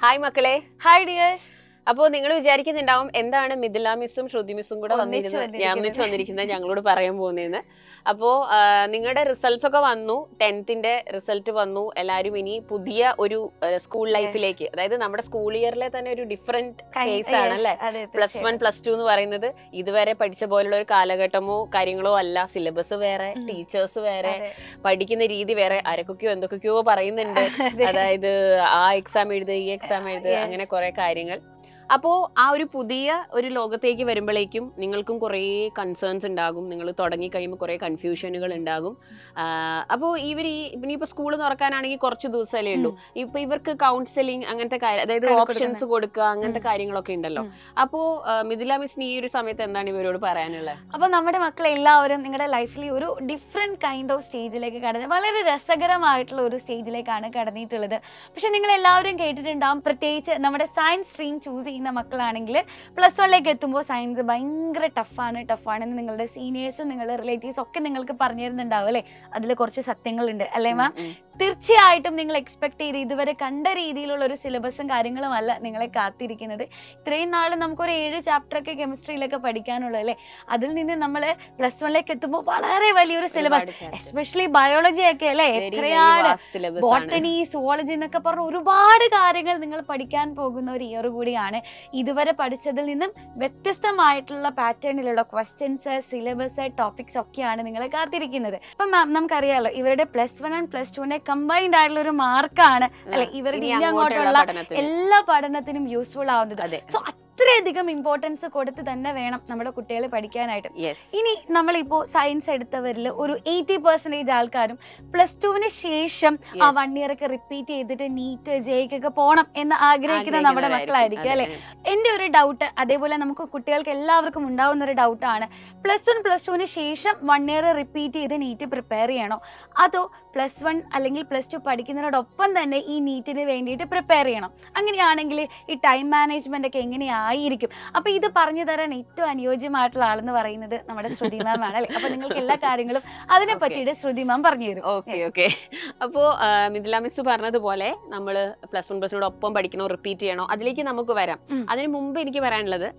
Hi മക്കളെ. Hi dears. അപ്പോൾ നിങ്ങൾ വിചാരിക്കുന്നുണ്ടാവും എന്താണ് മിഥില മിസ്സും ശ്രുതി മിസ്സും കൂടെ ഒന്നിച്ച് വന്നിരിക്കുന്നത് ഞങ്ങളോട് പറയാൻ പോകുന്നതെന്ന്. അപ്പോൾ നിങ്ങളുടെ റിസൾട്ട്സ് ഒക്കെ വന്നു, 10th റിസൾട്ട് വന്നു. എല്ലാവരും ഇനി പുതിയ ഒരു സ്കൂൾ ലൈഫിലേക്ക്, അതായത് നമ്മുടെ സ്കൂൾ ഇയറിലെ തന്നെ ഒരു ഡിഫറെന്റ് കേസ് ആണ് അല്ലെ. +1 +2 എന്ന് പറയുന്നത് ഇതുവരെ പഠിച്ച പോലുള്ള ഒരു കാലഘട്ടമോ കാര്യങ്ങളോ അല്ല. സിലബസ് വേറെ, ടീച്ചേഴ്സ് വേറെ, പഠിക്കുന്ന രീതി വേറെ. ആരൊക്കെയോ എന്തൊക്കെയോ പറയുന്നുണ്ട്. അതായത് ആ എക്സാം എഴുതുക, ഈ എക്സാം എഴുതുക, അങ്ങനെ കുറെ കാര്യങ്ങൾ. അപ്പോൾ ആ ഒരു പുതിയ ഒരു ലോകത്തേക്ക് വരുമ്പോഴേക്കും നിങ്ങൾക്കും കുറേ കൺസേൺസ് ഉണ്ടാകും. നിങ്ങൾ തുടങ്ങി കഴിയുമ്പോൾ കുറേ കൺഫ്യൂഷനുകൾ ഉണ്ടാകും. അപ്പോൾ ഇനിയിപ്പോൾ സ്കൂൾ തുറക്കാനാണെങ്കിൽ കുറച്ച് ദിവസമല്ലേ ഉള്ളൂ. ഇപ്പൊ ഇവർക്ക് കൗൺസിലിംഗ് അങ്ങനത്തെ കാര്യം, അതായത് ഓപ്ഷൻസ് കൊടുക്കുക, അങ്ങനത്തെ കാര്യങ്ങളൊക്കെ ഉണ്ടല്ലോ. അപ്പോൾ മിഥില മിസ്സിന് ഈ ഒരു സമയത്ത് എന്താണ് ഇവരോട് പറയാനുള്ളത്? അപ്പൊ നമ്മുടെ മക്കളെല്ലാവരും നിങ്ങളുടെ ലൈഫിൽ ഒരു ഡിഫറെന്റ് കൈൻഡ് ഓഫ് സ്റ്റേജിലേക്ക് കടന്ന് വളരെ രസകരമായിട്ടുള്ള ഒരു സ്റ്റേജിലേക്കാണ് കടന്നിട്ടുള്ളത്. പക്ഷെ നിങ്ങൾ എല്ലാവരും കേട്ടിട്ടുണ്ടാവും, പ്രത്യേകിച്ച് നമ്മുടെ സയൻസ് സ്ട്രീം ചൂസ് ചെയ്യുന്ന മക്കളാണെങ്കിൽ +1 എത്തുമ്പോൾ സയൻസ് ഭയങ്കര ടഫാണെന്ന് നിങ്ങളുടെ സീനിയേഴ്സും നിങ്ങളുടെ റിലേറ്റീവ്സും ഒക്കെ നിങ്ങൾക്ക് പറഞ്ഞു തരുന്നുണ്ടാവും അല്ലേ. അതിൽ കുറച്ച് സത്യങ്ങളുണ്ട് അല്ലേ മാം? തീർച്ചയായിട്ടും നിങ്ങൾ എക്സ്പെക്ട് ചെയ്ത് ഇതുവരെ കണ്ട രീതിയിലുള്ള ഒരു സിലബസും കാര്യങ്ങളും അല്ല നിങ്ങളെ കാത്തിരിക്കുന്നത്. ഇത്രയും നാൾ നമുക്കൊരു 7 ചാപ്റ്ററൊക്കെ കെമിസ്ട്രിയിലൊക്കെ പഠിക്കാനുള്ളൂ അല്ലേ. അതിൽ നിന്ന് നമ്മൾ +1 എത്തുമ്പോൾ വളരെ വലിയൊരു സിലബസ്, എസ്പെഷ്യലി ബയോളജി ഒക്കെ അല്ലേ, എത്രയാണ് ബോട്ടണി, സുവോളജി എന്നൊക്കെ പറഞ്ഞ ഒരുപാട് കാര്യങ്ങൾ നിങ്ങൾ പഠിക്കാൻ പോകുന്ന ഒരു ഇയർ കൂടിയാണ്. ഇതുവരെ പഠിച്ചതിൽ നിന്നും വ്യത്യസ്തമായിട്ടുള്ള പാറ്റേണിലുള്ള ക്വസ്റ്റ്യൻസ്, സിലബസ്, ടോപ്പിക്സ് ഒക്കെയാണ് നിങ്ങളെ കാത്തിരിക്കുന്നത്. അപ്പം മാം നമുക്കറിയാലോ ഇവരുടെ +1 and +2 കമ്പൈൻഡ് ആയിട്ടുള്ള ഒരു മാർക്കാണ് അല്ലെ ഇവരുടെ ഇനി അങ്ങോട്ടുള്ള എല്ലാ പഠനത്തിനും യൂസ്ഫുൾ ആവുന്നത്. സോ അത്രയധികം ഇമ്പോർട്ടൻസ് കൊടുത്ത് തന്നെ വേണം നമ്മുടെ കുട്ടികളെ പഠിക്കാനായിട്ട്. ഇനി നമ്മളിപ്പോ സയൻസ് എടുത്തവരിൽ ഒരു 80% ആൾക്കാരും +2 ശേഷം ആ 1 ഇയർ ഒക്കെ റിപ്പീറ്റ് ചെയ്തിട്ട് നീറ്റ് ജെയ്ക്കൊക്കെ പോകണം എന്ന് ആഗ്രഹിക്കുന്ന നമ്മുടെ മക്കളായിരിക്കും അല്ലെ. എന്റെ ഒരു ഡൗട്ട്, അതേപോലെ നമുക്ക് കുട്ടികൾക്ക് എല്ലാവർക്കും ഉണ്ടാവുന്ന ഒരു ഡൗട്ടാണ്, +1 +2 ശേഷം 1 ഇയർ റിപ്പീറ്റ് ചെയ്ത് നീറ്റ് പ്രിപ്പയർ ചെയ്യണോ, അതോ +1 അല്ലെങ്കിൽ +2 പഠിക്കുന്നതിനോടൊപ്പം തന്നെ ഈ നീറ്റിന് വേണ്ടിയിട്ട് പ്രിപ്പയർ ചെയ്യണം? അങ്ങനെയാണെങ്കിൽ ഈ ടൈം മാനേജ്മെന്റ് ഒക്കെ എങ്ങനെയായിരിക്കും? അപ്പൊ ഇത് പറഞ്ഞു തരാൻ ഏറ്റവും അനുയോജ്യമായിട്ടുള്ള ആളെന്ന് പറയുന്നത് നമ്മുടെ ശ്രുതി മാം ആണ് അല്ലെ. അപ്പൊ നിങ്ങൾക്ക് എല്ലാ കാര്യങ്ങളും അതിനെ പറ്റിയിട്ട് ശ്രുതി മാം പറഞ്ഞു തരും. ഓക്കെ. അപ്പോ മിഥില മിസ് പറഞ്ഞതുപോലെ നമ്മൾ +1 +2 പഠിക്കണോ, റിപ്പീറ്റ് ചെയ്യണോ, അതിലേക്ക് നമുക്ക് വരാം. അതിന് മുമ്പ് എനിക്ക് പറയാനുള്ളത്,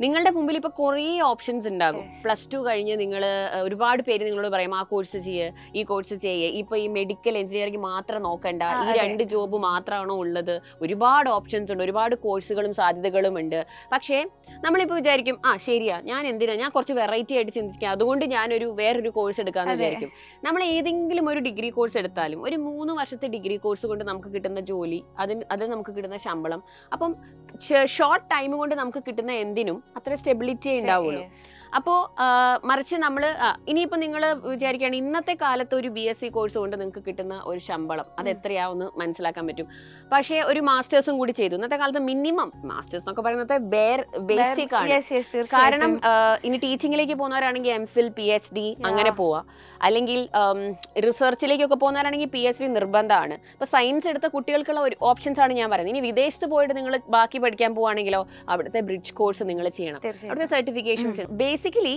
നിങ്ങളുടെ മുമ്പിൽ ഇപ്പൊ കുറേ ഓപ്ഷൻസ് ഉണ്ടാകും. +2 കഴിഞ്ഞ് നിങ്ങൾ ഒരുപാട് പേര് നിങ്ങളോട് പറയും ആ കോഴ്സ് ചെയ്യ്, ഈ കോഴ്സ് ചെയ്യ്, ഇപ്പൊ ഈ മെഡിക്കൽ എഞ്ചിനീയറിംഗ് മാത്രം നോക്കണ്ട, ഈ 2 ജോബ് മാത്രമാണോ ഉള്ളത്, ഒരുപാട് ഓപ്ഷൻസ് ഉണ്ട്, ഒരുപാട് കോഴ്സുകളും സാധ്യതകളും ഉണ്ട്. പക്ഷേ നമ്മളിപ്പോ വിചാരിക്കും ശരിയാ, ഞാൻ കുറച്ച് വെറൈറ്റി ആയിട്ട് ചിന്തിക്കാം, അതുകൊണ്ട് വേറൊരു കോഴ്സ് എടുക്കാന്ന് വിചാരിക്കും. നമ്മൾ ഏതെങ്കിലും ഒരു ഡിഗ്രി കോഴ്സ് എടുത്താലും ഒരു 3 വർഷത്തെ ഡിഗ്രി കോഴ്സ് കൊണ്ട് നമുക്ക് കിട്ടുന്ന ജോലി, അത് നമുക്ക് കിട്ടുന്ന ശമ്പളം, അപ്പം ഷോർട്ട് ടൈം കൊണ്ട് നമുക്ക് കിട്ടുന്ന എന്തിനും അത്ര സ്റ്റെബിലിറ്റി ഉണ്ടാവുള്ളൂ. അപ്പോൾ മറിച്ച് നമ്മൾ ഇനിയിപ്പോൾ നിങ്ങൾ വിചാരിക്കുകയാണ് ഇന്നത്തെ കാലത്ത് ഒരു BSc കോഴ്സ് കൊണ്ട് നിങ്ങൾക്ക് കിട്ടുന്ന ഒരു ശമ്പളം അത് എത്രയാവുമെന്ന് മനസ്സിലാക്കാൻ പറ്റും. പക്ഷേ ഒരു മാസ്റ്റേഴ്സും കൂടി ചെയ്തു. ഇന്നത്തെ കാലത്ത് മിനിമം മാസ്റ്റേഴ്സ് എന്നൊക്കെ പറയുന്നത് ബേസിക് ആണ്. കാരണം ഇനി ടീച്ചിങ്ങിലേക്ക് പോകുന്നവരാണെങ്കിൽ MPhil, PhD അങ്ങനെ പോവാ, അല്ലെങ്കിൽ റിസർച്ചിലേക്കൊക്കെ പോകുന്നവരാണെങ്കിൽ PhD നിർബന്ധമാണ്. ഇപ്പൊ സയൻസ് എടുത്ത കുട്ടികൾക്കുള്ള ഒരു ഓപ്ഷൻസ് ആണ് ഞാൻ പറയുന്നത്. ഇനി വിദേശത്ത് പോയിട്ട് നിങ്ങൾ ബാക്കി പഠിക്കാൻ പോവാണെങ്കിലോ അവിടുത്തെ ബ്രിഡ്ജ് കോഴ്സ് നിങ്ങൾ ചെയ്യണം, അവിടുത്തെ സർട്ടിഫിക്കേഷൻസ്. ബേസിക്കലി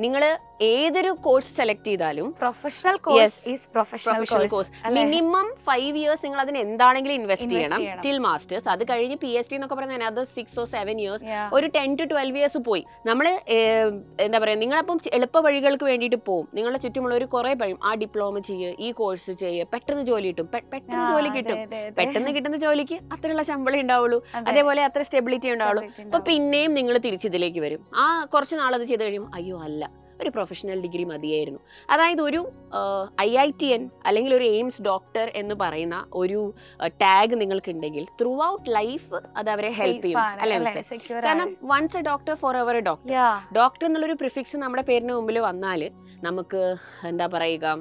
നിങ്ങൾ ഏതൊരു കോഴ്സ് സെലക്ട് ചെയ്താലും പ്രൊഫഷണൽ കോഴ്സ് മിനിമം 5 years നിങ്ങൾ അതിന് എന്താണെങ്കിലും ഇൻവെസ്റ്റ് ചെയ്യണം ടിൽ മാസ്റ്റേഴ്സ്. അത് കഴിഞ്ഞ് PhD എന്നൊക്കെ പറയുന്നത് അത് 6 or 7 years, ഒരു 10 to 12 years പോയി. നമ്മൾ എന്താ പറയുക, നിങ്ങളപ്പം എളുപ്പ വഴികൾക്ക് വേണ്ടിയിട്ട് പോകും. നിങ്ങളുടെ ചുറ്റുമുള്ളവർ കുറെ പറയും ആ ഡിപ്ലോമ ചെയ്യുക, ഈ കോഴ്സ് ചെയ്യുക, പെട്ടെന്ന് ജോലി കിട്ടും, പെട്ടെന്ന് ജോലി കിട്ടും. പെട്ടെന്ന് കിട്ടുന്ന ജോലിക്ക് അത്രയുള്ള ശമ്പളം ഉണ്ടാവുള്ളൂ, അതേപോലെ അത്ര സ്റ്റെബിലിറ്റി ഉണ്ടാവുള്ളൂ. അപ്പൊ പിന്നെയും നിങ്ങൾ തിരിച്ചിതിലേക്ക് വരും. കുറച്ച് നാളത് ചെയ്ത് കഴിയുമ്പോൾ അയ്യോ അല്ല, ഒരു പ്രൊഫഷണൽ ഡിഗ്രി മതിയായിരുന്നു. അതായത് ഒരു IITN അല്ലെങ്കിൽ ഒരു എയിംസ് ഡോക്ടർ എന്ന് പറയുന്ന ഒരു ടാഗ് നിങ്ങൾക്കുണ്ടെങ്കിൽ ത്രൂ ഔട്ട് ലൈഫ് അത് അവരെ ഹെൽപ്പ് ചെയ്യും അല്ലെ. കാരണം once a doctor forever a doctor. Doctor എന്നുള്ളൊരു പ്രിഫിക്സ് നമ്മുടെ പേരിന് മുമ്പിൽ വന്നാൽ നമുക്ക് എന്താ പറയുക,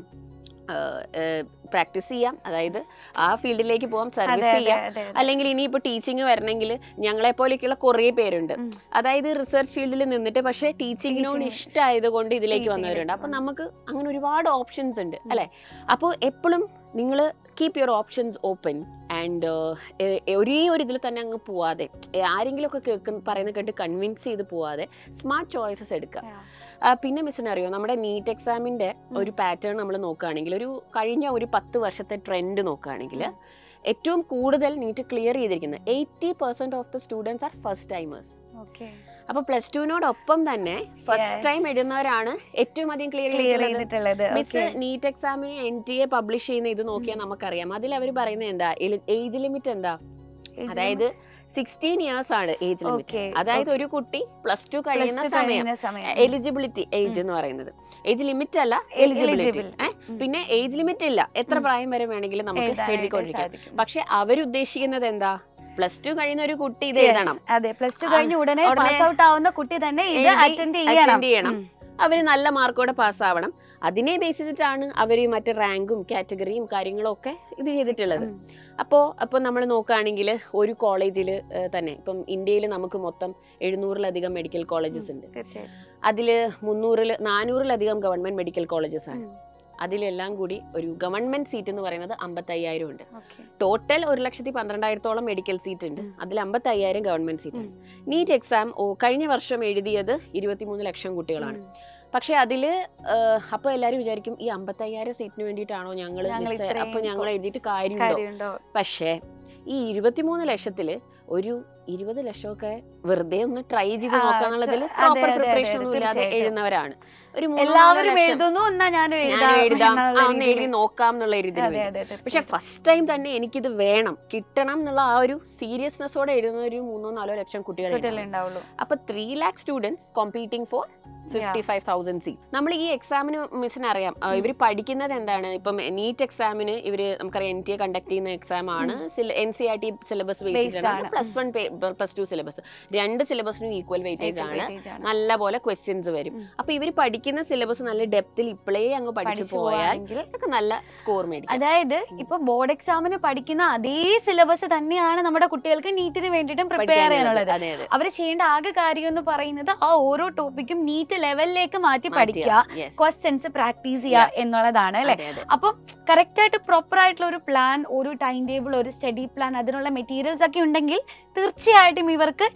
പ്രാക്ടീസ് ചെയ്യാം, അതായത് ആ ഫീൽഡിലേക്ക് പോകാം, സർവീസ് ചെയ്യാം. അല്ലെങ്കിൽ ഇനിയിപ്പോൾ ടീച്ചിങ് വരണമെങ്കിൽ ഞങ്ങളെ പോലെയൊക്കെയുള്ള കുറേ പേരുണ്ട്, അതായത് റിസർച്ച് ഫീൽഡിൽ നിന്നിട്ട് പക്ഷേ ടീച്ചിങ്ങിനോട് ഇഷ്ടമായത് കൊണ്ട് ഇതിലേക്ക് വന്നവരുണ്ട്. അപ്പം നമുക്ക് അങ്ങനെ ഒരുപാട് ഓപ്ഷൻസ് ഉണ്ട് അല്ലേ. അപ്പോൾ എപ്പോഴും നിങ്ങൾ keep your options open and ഒരേ ഒരു ഇതിൽ തന്നെ അങ്ങ് പോവാതെ, ആരെങ്കിലും ഒക്കെ പറയുന്ന കേട്ട് കൺവിൻസ് ചെയ്ത് പോവാതെ സ്മാർട്ട് ചോയ്സസ് എടുക്കുക. പിന്നെ മിസ്സിന് അറിയോ, നമ്മുടെ നീറ്റ് എക്സാമിൻ്റെ ഒരു പാറ്റേൺ നമ്മൾ നോക്കുകയാണെങ്കിൽ, കഴിഞ്ഞ ഒരു 10 വർഷത്തെ ട്രെൻഡ് നോക്കുകയാണെങ്കിൽ ഏറ്റവും കൂടുതൽ നീറ്റ് ക്ലിയർ ചെയ്തിരിക്കുന്നത് 80% of the students are first timers. അപ്പൊ പ്ലസ് ടുവിനോടൊപ്പം തന്നെ ഫസ്റ്റ് ടൈം എഴുതുന്നവരാണ് ഏറ്റവും അധികം ക്ലിയർ ചെയ്തിട്ടുള്ളത്. മിസ് നീറ്റ് എക്സാമിന് NTA പബ്ലിഷ് ചെയ്യുന്ന ഇത് നോക്കിയാൽ നമുക്കറിയാം. അതിൽ അവർ പറയുന്നത് എന്താ, ഏജ് ലിമിറ്റ് എന്താ, അതായത് 16 ഇയേഴ്സ് ആണ് ഏജ് ലിമിറ്റ്. അതായത് ഒരു കുട്ടി പ്ലസ് ടു കഴിയുന്ന സമയം എലിജിബിലിറ്റി ഏജ് എന്ന് പറയുന്നത്. ഏജ് ലിമിറ്റ് അല്ല, എലിജിബിലിറ്റി. പിന്നെ ഏജ് ലിമിറ്റ് ഇല്ല, എത്ര പ്രായം വരെ വേണമെങ്കിലും നമുക്ക് എഴുതിക്കൊണ്ടിരിക്കാം. പക്ഷെ അവരുദ്ദേശിക്കുന്നത് എന്താ, പ്ലസ് ടു കഴിയുന്ന ഒരു കുട്ടി ഇത് എഴുതണം. അതെ, പ്ലസ് ടു കഴിഞ്ഞ ഉടനെ പാസ് ഔട്ട് ആവുന്ന കുട്ടി തന്നെ ഇത് അറ്റൻഡ് ചെയ്യണം. അവര് നല്ല മാർക്കോടെ പാസ്സാവണം. അതിനെ ബേസ് ചെയ്തിട്ടാണ് അവര് മറ്റു റാങ്കും കാറ്റഗറിയും കാര്യങ്ങളും ഒക്കെ ഇത് ചെയ്തിട്ടുള്ളത്. അപ്പോൾ നമ്മൾ നോക്കുകയാണെങ്കിൽ ഒരു കോളേജിൽ തന്നെ ഇപ്പം ഇന്ത്യയിൽ നമുക്ക് മൊത്തം 700-ലധികം മെഡിക്കൽ കോളേജസ് ഉണ്ട്. അതിൽ 400-ലധികം ഗവൺമെന്റ് മെഡിക്കൽ കോളേജസ് ആണ്. അതിലെല്ലാം കൂടി ഒരു ഗവൺമെന്റ് സീറ്റ് എന്ന് പറയുന്നത് 55,000 ഉണ്ട്. ടോട്ടൽ 1,12,000-ഓളം മെഡിക്കൽ സീറ്റ് ഉണ്ട്. അതിൽ 55,000 ഗവൺമെന്റ് സീറ്റ് ആണ്. നീറ്റ് എക്സാം കഴിഞ്ഞ വർഷം എഴുതിയത് 23 ലക്ഷം കുട്ടികളാണ്. പക്ഷെ അതില് അപ്പൊ എല്ലാരും വിചാരിക്കും ഈ 55,000 സീറ്റിന് വേണ്ടിയിട്ടാണോ ഞങ്ങൾ എഴുതിയിട്ട് കാര്യമുണ്ടോ? പക്ഷേ ഈ 23 ലക്ഷത്തില് ഒരു 20 ലക്ഷമൊക്കെ വെറുതെ ഒന്ന് ട്രൈ ചെയ്ത് നോക്കാന്നുള്ളതിൽ പ്രോപ്പർ പ്രിപ്പറേഷൻ ഒന്നും ഇല്ലാതെ എഴുതുന്നവരാണ്. ഒരു എല്ലാവരും എഴുതുന്നു, ഞാൻ എഴുതാം, ഒന്ന് എഴുതി നോക്കാം എന്നുള്ള രീതിയിൽ. പക്ഷെ ഫസ്റ്റ് ടൈം തന്നെ എനിക്കിത് വേണം, കിട്ടണം എന്നുള്ള ആ ഒരു സീരിയസ്നെസ്സോടെ എഴുതുന്ന ഒരു 3-4 ലക്ഷം കുട്ടികളുണ്ടാവുള്ളൂ. അപ്പൊ 3 lakh students competing four 55,000 seat. നമ്മൾ ഈ എക്സാമിന് മിസ്സിന് അറിയാം ഇവർ പഠിക്കുന്നത് എന്താണ്. ഇപ്പം നീറ്റ് എക്സാമിന് ഇവര് നമുക്കറിയാം NTA കണ്ടക്ട് ചെയ്യുന്ന എക്സാം ആണ്. NCERT സിലബസ് ബേസ്ഡ് ആണ്. പ്ലസ് ടു സിലബസ് 2 സിലബസിനും ഈക്വൽ വെയിറ്റേജ് ആണ്. നല്ല പോലെ ക്വസ്റ്റ്യൻസ് വരും. അപ്പൊ ഇവർ പഠിക്കുന്ന സിലബസ് നല്ല ഡെപ്തിൽ ഇപ്പോഴേ അങ്ങ് പഠിച്ചു പോയാൽ നല്ല സ്കോർ മേടിക്കും. അതായത് ഇപ്പൊ ബോർഡ് എക്സാമിന് പഠിക്കുന്ന അതേ സിലബസ് തന്നെയാണ് നമ്മുടെ കുട്ടികൾക്ക് നീറ്റിന് വേണ്ടിയിട്ടും പ്രിപ്പയർ ചെയ്യാനുള്ളത്. അവർ ചെയ്യേണ്ട ആകെ കാര്യം എന്ന് പറയുന്നത് ആ ഓരോ ടോപ്പിക്കും നീറ്റ് ലെവലിലേക്ക് മാറ്റി പഠിക്കുക, ക്വസ്റ്റ്യൻസ് പ്രാക്ടീസ് ചെയ്യുക എന്നുള്ളതാണ് അല്ലെ. അപ്പൊ കറക്റ്റ് ആയിട്ട് പ്രോപ്പർ ആയിട്ടുള്ള ഒരു പ്ലാൻ, ഒരു ടൈം ടേബിൾ, ഒരു സ്റ്റഡി പ്ലാൻ, അതിനുള്ള മെറ്റീരിയൽസ് ഒക്കെ ഉണ്ടെങ്കിൽ തീർച്ചയായിട്ടും ഇവർക്ക്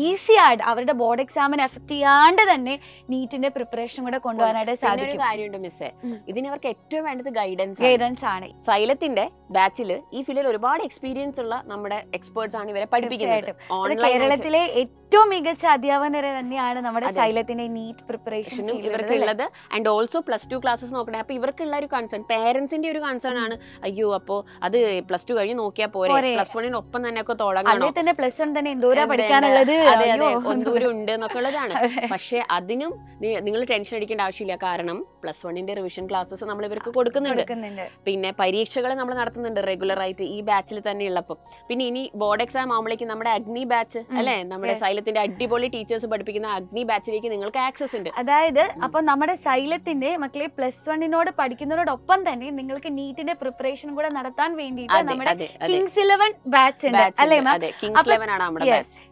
ഈസി ആയിട്ട് അവരുടെ ബോർഡ് എക്സാമിന് എഫക്ട് ചെയ്യാണ്ട് തന്നെ നീറ്റിന്റെ പ്രിപ്പറേഷൻ കൂടെ കൊണ്ടുപോകാനായിട്ട് സാധിക്കും. കാര്യമുണ്ട് മിസ്സേ, ഇതിനവർക്ക് ഏറ്റവും വേണ്ടത് ഗൈഡൻസ് ആണ്. സൈലത്തിന്റെ ബാച്ചില് ഈ ഫീൽഡിൽ ഒരുപാട് എക്സ്പീരിയൻസ് ഉള്ള നമ്മുടെ എക്സ്പേർട്സ് ആണ് ഇവരെ പഠിപ്പിക്കുന്നത്. കേരളത്തിലെ ഏറ്റവും മികച്ച അധ്യാപകരെ തന്നെയാണ് നമ്മുടെ സൈലത്തിന്റെ നീറ്റ് പ്രിപ്പറേഷനും ഇവർക്കുള്ളത്. And also plus two classes നോക്കണേ. അപ്പൊ ഇവർക്കുള്ള ഒരു കൺസേൺ, പേരൻസിന്റെ ഒരു കൺസേൺ ആണ്, അയ്യോ അപ്പോ അത് പ്ലസ് ടു കഴിഞ്ഞ് നോക്കിയാൽ പോരെ, പ്ലസ് വണ്ണിനൊപ്പം തന്നെ ഒക്കെ തുടങ്ങണം, പ്ലസ് വൺ തന്നെ എന്തോരാ പഠിക്കാനുള്ളത്, എന്തോരം ഉണ്ട് എന്നൊക്കെ ഉള്ളതാണ്. പക്ഷെ അതിനും നിങ്ങൾ ടെൻഷൻ അടിക്കേണ്ട ആവശ്യമില്ല. കാരണം പ്ലസ് വണ്ണിന്റെ റിവിഷൻ ക്ലാസ്സസ് നമ്മൾ ഇവർക്ക് കൊടുക്കുന്നുണ്ട്. പിന്നെ പരീക്ഷകൾ നമ്മൾ നടത്തുന്നുണ്ട് റെഗുലർ ആയിട്ട് ഈ ബാച്ചിൽ തന്നെ ഉള്ളപ്പോൾ. പിന്നെ ഇനി ബോർഡ് എക്സാം ആകുമ്പോഴേക്കും നമ്മുടെ അഗ്നി ബാച്ച് അല്ലെ, നമ്മുടെ സൈലത്തിന്റെ അടിപൊളി ടീച്ചേഴ്സ് പഠിപ്പിക്കുന്ന അഗ്നി ബാച്ചിലേക്ക് നിങ്ങൾക്ക് ആക്സസ് ഉണ്ട്. അതായത് അപ്പൊ നമ്മുടെ സൈലത്തിന്റെ മക്കളെ പ്ലസ് വണ്ണിനോട് പഠിക്കുന്നതോടൊപ്പം തന്നെ നിങ്ങൾക്ക് നീറ്റിന്റെ പ്രിപ്പറേഷൻ കൂടെ നടത്താൻ വേണ്ടിയിട്ട് നമ്മുടെ കിങ്സ് 11 ബാച്ച് ഉണ്ട് അല്ലേ മാം?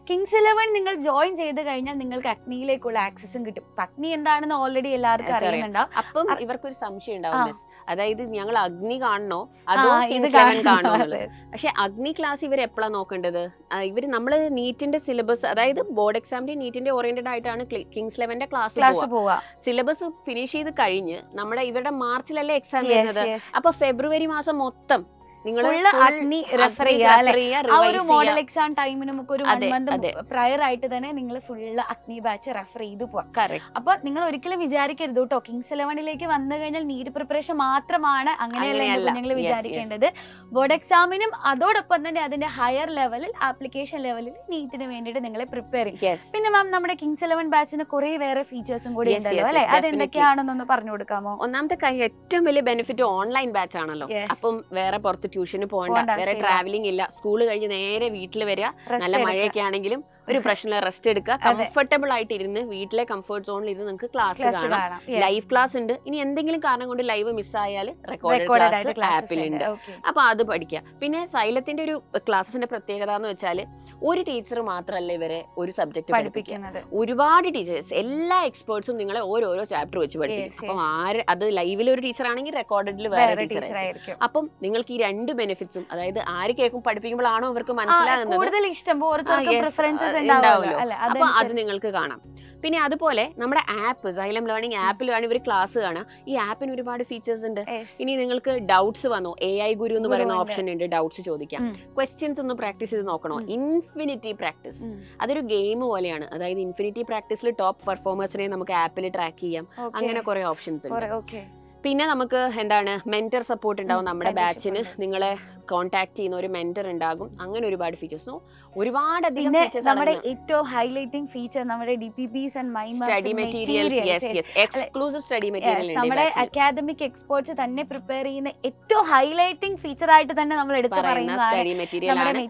കിങ്സ് 11 നിങ്ങൾ ജോയിൻ ചെയ്ത് കഴിഞ്ഞാൽ നിങ്ങൾക്ക് അഗ്നിയിലേക്കുള്ള ആക്സസും കിട്ടും. അഗ്നി എന്താണെന്ന് ഓൾറെഡി എല്ലാവർക്കും അറിയുന്നുണ്ടാവും. അപ്പം ഇവർക്കൊരു സംശയം ഉണ്ടാവും, അതായത് ഞങ്ങൾ അഗ്നി കാണണോ അതോ കിങ്സ് 11 കാണണോ എന്നുള്ളത്. പക്ഷെ അഗ്നി ക്ലാസ് ഇവർ എപ്പോഴാണ് നോക്കേണ്ടത്? ഇവർ നമ്മള് നീറ്റിന്റെ സിലബസ്, അതായത് ബോർഡ് എക്സാമിന്റെ നീറ്റിന്റെ ഓറിയന്റഡ് ആയിട്ടാണ് കിങ്സ് 11ന്റെ ക്ലാസ് പോവുക. സിലബസ് ഫിനിഷ് ചെയ്ത് കഴിഞ്ഞ് നമ്മുടെ ഇവരുടെ മാർച്ചിലല്ലേ എക്സാം വരുന്നത്. അപ്പൊ ഫെബ്രുവരി മാസം മൊത്തം അഗ്നി റെഫർ ചെയ്യുക. ആ ഒരു മോഡൽ എക്സാം ടൈമിന് നമുക്ക് ഒരു 1 month പ്രയർ ആയിട്ട് തന്നെ നിങ്ങൾ ഫുള്ള് അഗ്നി ബാച്ച് റെഫർ ചെയ്ത് പോവാം. അപ്പൊ നിങ്ങൾ ഒരിക്കലും വിചാരിക്കരുത് കേട്ടോ കിങ്സ് 11ലേക്ക് വന്നു കഴിഞ്ഞാൽ നീറ്റ് പ്രിപ്പറേഷൻ മാത്രമാണ്, അങ്ങനെയല്ല നിങ്ങൾ വിചാരിക്കേണ്ടത്. ബോർഡ് എക്സാമിനും അതോടൊപ്പം തന്നെ അതിന്റെ ഹയർ ലെവലിൽ ആപ്ലിക്കേഷൻ ലെവലിൽ നീറ്റിന് വേണ്ടിയിട്ട് നിങ്ങളെ പ്രിപ്പയർ ചെയ്യും. പിന്നെ മാം നമ്മുടെ കിങ്സ് 11 ബാച്ചിന് കുറെ വേറെ ഫീച്ചേഴ്സും കൂടി ഉണ്ടല്ലോ അല്ലെ, അതെന്തൊക്കെയാണെന്നൊന്ന് പറഞ്ഞു കൊടുക്കാമോ? ഒന്നാമത്തെ ഏറ്റവും വലിയ ബെനിഫിറ്റ് ഓൺലൈൻ ബാച്ച് ആണല്ലോ. അപ്പം വേറെ പുറത്ത് ട്യൂഷന് പോകണ്ട, വേറെ ട്രാവലിംഗ് ഇല്ല. സ്കൂള് കഴിഞ്ഞ് നേരെ വീട്ടിൽ വരിക, നല്ല മഴയൊക്കെ ആണെങ്കിലും ഒരു പ്രശ്നമില്ല, റെസ്റ്റ് എടുക്കുക, കംഫർട്ടബിൾ ആയിട്ട് ഇരുന്ന് വീട്ടിലെ കംഫർട്ട് സോണിൽ ഇരുന്ന് നിങ്ങൾക്ക് ക്ലാസ് കാണാം. ലൈവ് ക്ലാസ് ഉണ്ട്. ഇനി എന്തെങ്കിലും കാരണം കൊണ്ട് ലൈവ് മിസ്സായാൽ റെക്കോർഡഡ് ക്ലാസ് ആപ്പിലുണ്ട്. അപ്പൊ അത് പഠിക്കുക. പിന്നെ സൈലത്തിന്റെ ഒരു ക്ലാസ്സിന്റെ പ്രത്യേകത എന്ന് വെച്ചാൽ ഒരു ടീച്ചർ മാത്രമല്ല ഇവരെ ഒരു സബ്ജക്ട് പഠിപ്പിക്കുന്നത്. ഒരുപാട് ടീച്ചേഴ്സ്, എല്ലാ എക്സ്പേർട്സും നിങ്ങളെ ഓരോരോ ചാപ്റ്റർ വെച്ച് പഠിപ്പിക്കും. അപ്പം അത് ലൈവിൽ ഒരു ടീച്ചർ ആണെങ്കിൽ റെക്കോർഡിൽ വേറെ ടീച്ചർ ആയിരിക്കും. അപ്പം നിങ്ങൾക്ക് ഈ രണ്ട് ബെനിഫിറ്റ്സും, അതായത് ആര് കേൾക്കും പഠിപ്പിക്കുമ്പോഴാണോ അവർക്ക് മനസ്സിലാകുന്നത്, കൂടുതൽ ഇഷ്ടം ഉണ്ടാവുമല്ലോ. അപ്പൊ അത് നിങ്ങൾക്ക് കാണാം. പിന്നെ അതുപോലെ നമ്മുടെ ആപ്പ് സൈലം ലേണിംഗ് ആപ്പിലാണ് ഇവർ ക്ലാസ് കാണുക. ഈ ആപ്പിന് ഒരുപാട് ഫീച്ചേഴ്സ് ഉണ്ട്. ഇനി നിങ്ങൾക്ക് ഡൗട്ട്സ് വന്നോ, AI ഗുരു എന്ന് പറയുന്ന ഓപ്ഷൻ ഉണ്ട്, ഡൗട്ട്സ് ചോദിക്കാം. ക്വസ്റ്റ്യൻസ് ഒന്ന് പ്രാക്ടീസ് ചെയ്ത് നോക്കണോ, ഇൻഫിനിറ്റി പ്രാക്ടീസ്, അതൊരു ഗെയിം പോലെയാണ്. അതായത് ഇൻഫിനിറ്റി പ്രാക്ടീസിൽ ടോപ്പ് പെർഫോമേഴ്സിനെ നമുക്ക് ആപ്പിൽ ട്രാക്ക് ചെയ്യാം. അങ്ങനെ കുറെ ഓപ്ഷൻസ് ഉണ്ട്. പിന്നെ നമുക്ക് എന്താണ് മെന്റർ സപ്പോർട്ട് ഉണ്ടാവും. നമ്മുടെ ബാച്ചിന് നിങ്ങളെ കോൺടാക്ട് ചെയ്യുന്ന ഒരു മെന്റർ ഉണ്ടാകും. അങ്ങനെ ഒരുപാട് ഫീച്ചേഴ്സ്, ഒരുപാട് അധികം ഫീച്ചേഴ്സ്. നമ്മുടെ ഏറ്റവും ഹൈലൈറ്റിംഗ് ഫീച്ചർ നമ്മുടെ DPPs and MIMAs study materials, exclusive study material ഉണ്ട്. നമ്മുടെ അക്കാദമിക് എക്സ്പേർട്സ് തന്നെ പ്രിപ്പയർ ചെയ്യുന്ന ഏറ്റവും ഹൈലൈറ്റിംഗ് ഫീച്ചർ ആയിട്ട് തന്നെ നമ്മൾ എടുത്തു പറയുന്നത് സ്റ്റഡി മെറ്റീരിയൽ ആണ്.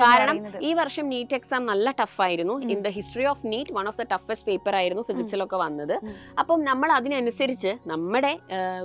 കാരണം ഈ വർഷം നീറ്റ് എക്സാം നല്ല ടഫ് ആയിരുന്നു. In the history of NEET one of the toughest paper ആയിരുന്നു ഫിസിക്സിലൊക്കെ വന്നത്. അപ്പം നമ്മൾ അതിനനുസരിച്ച് നമ്മുടെ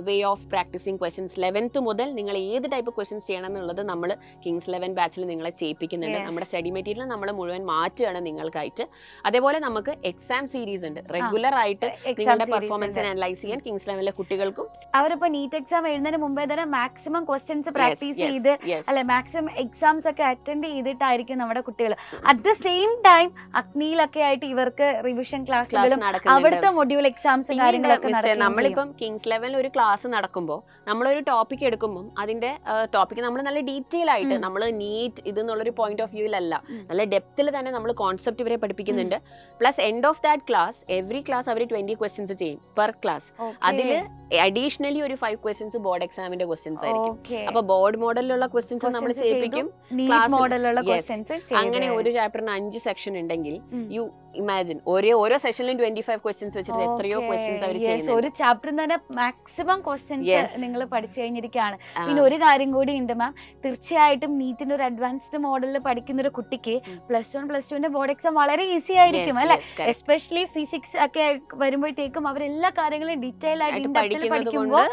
way of practising questions 11th മുതൽ നിങ്ങൾ ഏത് ടൈപ്പ് ക്വസ്റ്റ്യൻസ് ചെയ്യണം എന്നുള്ളത് നമ്മൾ കിങ്സ് 11 ബാച്ചിൽ നിങ്ങളെ ചെയ്യിപ്പിക്കുന്നുണ്ട്. നമ്മുടെ സ്റ്റഡി മെറ്റീരിയൽ നമ്മൾ മുഴുവൻ മാറ്റുകയാണ് നിങ്ങൾക്കായിട്ട്. അതേപോലെ നമുക്ക് എക്സാം സീരീസ് ഉണ്ട്. റെഗുലർ ആയിട്ട് നിങ്ങളുടെ പെർഫോമൻസിനെ അനലൈസ് ചെയ്യാൻ കിങ്സ് 11 കുട്ടികൾക്കും. അവരിപ്പോ നീറ്റ് എക്സാം എഴുതുന്നതിന് മുമ്പേ തന്നെ മാക്സിമം ക്വസ്റ്റ്യൻസ് പ്രാക്ടീസ് ചെയ്ത് അല്ലെ മാക്സിമം എക്സാംസ് ഒക്കെ അറ്റൻഡ് ചെയ്തിട്ടായിരിക്കും നമ്മുടെ കുട്ടികൾ. അറ്റ് ദ സെയിം ടൈം അഗ്നിയിലൊക്കെ ആയിട്ട് ഇവർക്ക് റിവിഷൻ ക്ലാസ്സുകളും അവിടുത്തെ മൊഡ്യൂൾ എക്സാംസും കാര്യങ്ങളൊക്കെ നമ്മളിപ്പം കിങ്സ് 11 ഒരു ക്ലാസ് നടക്കുമ്പോൾ നമ്മളൊരു ടോപ്പിക് എടുക്കുമ്പോൾ അതിന്റെ ടോപ്പിക് നമ്മൾ നല്ല ഡീറ്റെയിൽ ആയിട്ട് നമ്മൾ നീറ്റ് ഇതെന്നുള്ളൊരു പോയിന്റ് ഓഫ് വ്യൂവിലല്ല, നല്ല ഡെപ്തിൽ തന്നെ നമ്മൾ കോൺസെപ്റ്റ് ഇവരെ പഠിപ്പിക്കുന്നുണ്ട്. Plus end of that class every class അവർ 20 ക്വസ്റ്റ്യൻസ് ചെയ്യും പെർ ക്ലാസ്. അതിൽ അഡീഷണലി ഒരു 5 ക്വസ്റ്റ്യൻസ് ബോർഡ് എക്സാമിന്റെ ക്വസ്റ്റ്യൻസ് ആയിരിക്കും. അപ്പൊ ബോർഡ് മോഡലിലുള്ള ക്വസ്റ്റ്യൻസ് നമ്മൾ ചെയ്യിപ്പിക്കും. അങ്ങനെ ഒരു ചാപ്റ്ററിന് 5 സെക്ഷൻ ഉണ്ടെങ്കിൽ യു ഇമാജിൻ ഓരോ സെഷനിലും 25 ക്വസ്റ്റ്യൻസ് വെച്ചിട്ട് എത്രയോ ക്വസ്റ്റ്യൻസ് അവർ ചെയ്യുന്നു. ഒരു ചാപ്റ്ററിൽ തന്നെ മാക്സിമം ക്വസ്റ്റ്യൻസ് നിങ്ങൾ പഠിച്ചു കഴിഞ്ഞിരിക്കുകയാണ്. പിന്നെ ഒരു കാര്യം കൂടി ഉണ്ട് മാം, തീർച്ചയായിട്ടും നീറ്റിന്റെ ഒരു അഡ്വാൻസ്ഡ് മോഡലിൽ പഠിക്കുന്ന ഒരു കുട്ടിക്ക് +1 +2 ബോർഡ് എക്സാം വളരെ ഈസി ആയിരിക്കും അല്ലെ. എസ്പെഷ്യലി ഫിസിക്സ് ഒക്കെ വരുമ്പോഴത്തേക്കും അവരെല്ലാ കാര്യങ്ങളും ഡീറ്റെയിൽ ആയിട്ട് പഠിക്കുമ്പോൾ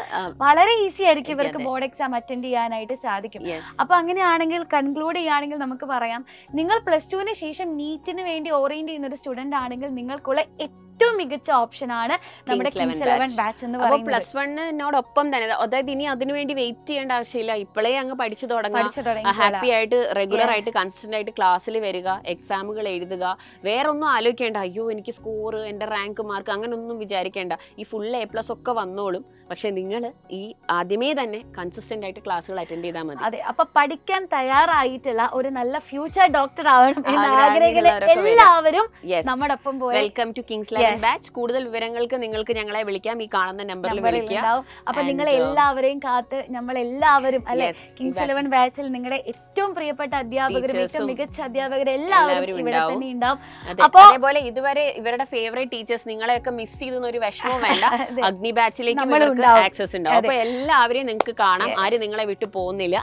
വളരെ ഈസി ആയിരിക്കും ഇവർക്ക് ബോർഡ് എക്സാം അറ്റൻഡ് ചെയ്യാനായിട്ട് സാധിക്കും. അപ്പൊ അങ്ങനെയാണെങ്കിൽ കൺക്ലൂഡ് ചെയ്യുകയാണെങ്കിൽ നമുക്ക് പറയാം, നിങ്ങൾ +2 ശേഷം നീറ്റിന് വേണ്ടി ഓറിയന്റ് ചെയ്യുന്ന ഒരു സ്റ്റുഡന്റ് ആണെങ്കിൽ നിങ്ങൾക്കുള്ള ഏറ്റവും മികച്ച ഓപ്ഷൻ ആണ് നമ്മുടെ കിങ്സ് 11 ബാച്ച് എന്ന് പറയുന്നത്. +1നോടൊപ്പം തന്നെ, അതായത് ഇനി അതിനുവേണ്ടി വെയിറ്റ് ചെയ്യേണ്ട ആവശ്യമില്ല, ഇപ്പോഴേ അങ്ങ് പഠിച്ചു തുടങ്ങാം. ഹാപ്പി ആയിട്ട് റെഗുലർ ആയിട്ട് കൺസിസ്റ്റന്റ് ആയിട്ട് ക്ലാസ്സിൽ വരിക, എക്സാമുകൾ എഴുതുക, വേറെ ഒന്നും ആലോചിക്കേണ്ട. അയ്യോ എനിക്ക് സ്കോർ, എന്റെ റാങ്ക് മാർക്ക്, അങ്ങനെ ഒന്നും വിചാരിക്കേണ്ട. ഈ ഫുൾ A+ ഒക്കെ വന്നോളും. പക്ഷെ നിങ്ങൾ ഈ ആദ്യമേ തന്നെ കൺസിസ്റ്റന്റ് ആയിട്ട് ക്ലാസ്സുകൾ അറ്റൻഡ് ചെയ്താൽ മതി. അതെ, അപ്പൊ പഠിക്കാൻ തയ്യാറായിട്ടുള്ള ഒരു നല്ല ഫ്യൂച്ചർ ഡോക്ടർ ആവണം എന്ന് ആഗ്രഹിക്കുന്ന എല്ലാവരും നമ്മുടെ ഒപ്പം പോയി വെൽക്കം ടു കിങ്സ് 11 ബാച്ച്. കൂടുതൽ വിവരങ്ങൾക്ക് നിങ്ങൾക്ക് ഞങ്ങളെ വിളിക്കാം, ഈ കാണുന്ന നമ്പറിൽ വിളിക്കാം. അപ്പൊ നിങ്ങൾ എല്ലാവരെയും കാത്ത് നമ്മൾ എല്ലാവരും അല്ലെ കിങ്സ് 11 ബാച്ചിൽ നിങ്ങളുടെ ഏറ്റവും പ്രിയപ്പെട്ട അധ്യാപകരും ഏറ്റവും മികച്ച അധ്യാപകരും എല്ലാവരും ഇവിടെ തന്നെ ഉണ്ടാവും. അപ്പൊ അതേപോലെ ഇതുവരെ ഇവരുടെ ഫേവറേറ്റ് ടീച്ചേഴ്സ് നിങ്ങളെയൊക്കെ മിസ് ചെയ്തെന്ന് ഒരു വിഷമവും വേണ്ട. അഗ്നി ബാച്ചിലേക്ക് ആക്സസ് ഉണ്ടാവും. അപ്പൊ എല്ലാവരെയും നിങ്ങൾക്ക് കാണാം, ആരും നിങ്ങളെ വിട്ടു പോകുന്നില്ല.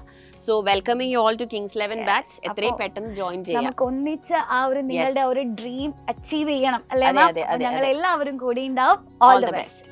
So welcoming you all to Kings 11 batch. എത്രയും പെട്ടെന്ന് ജോയിൻ ചെയ്യാം. നമുക്ക് ഒന്നിച്ച് ആ ഒരു നിങ്ങളുടെ ഒരു ഡ്രീം അച്ചീവ് ചെയ്യണം അല്ലേ? ഞങ്ങൾ എല്ലാവരും കൂടി ഉണ്ടാവും. All the best.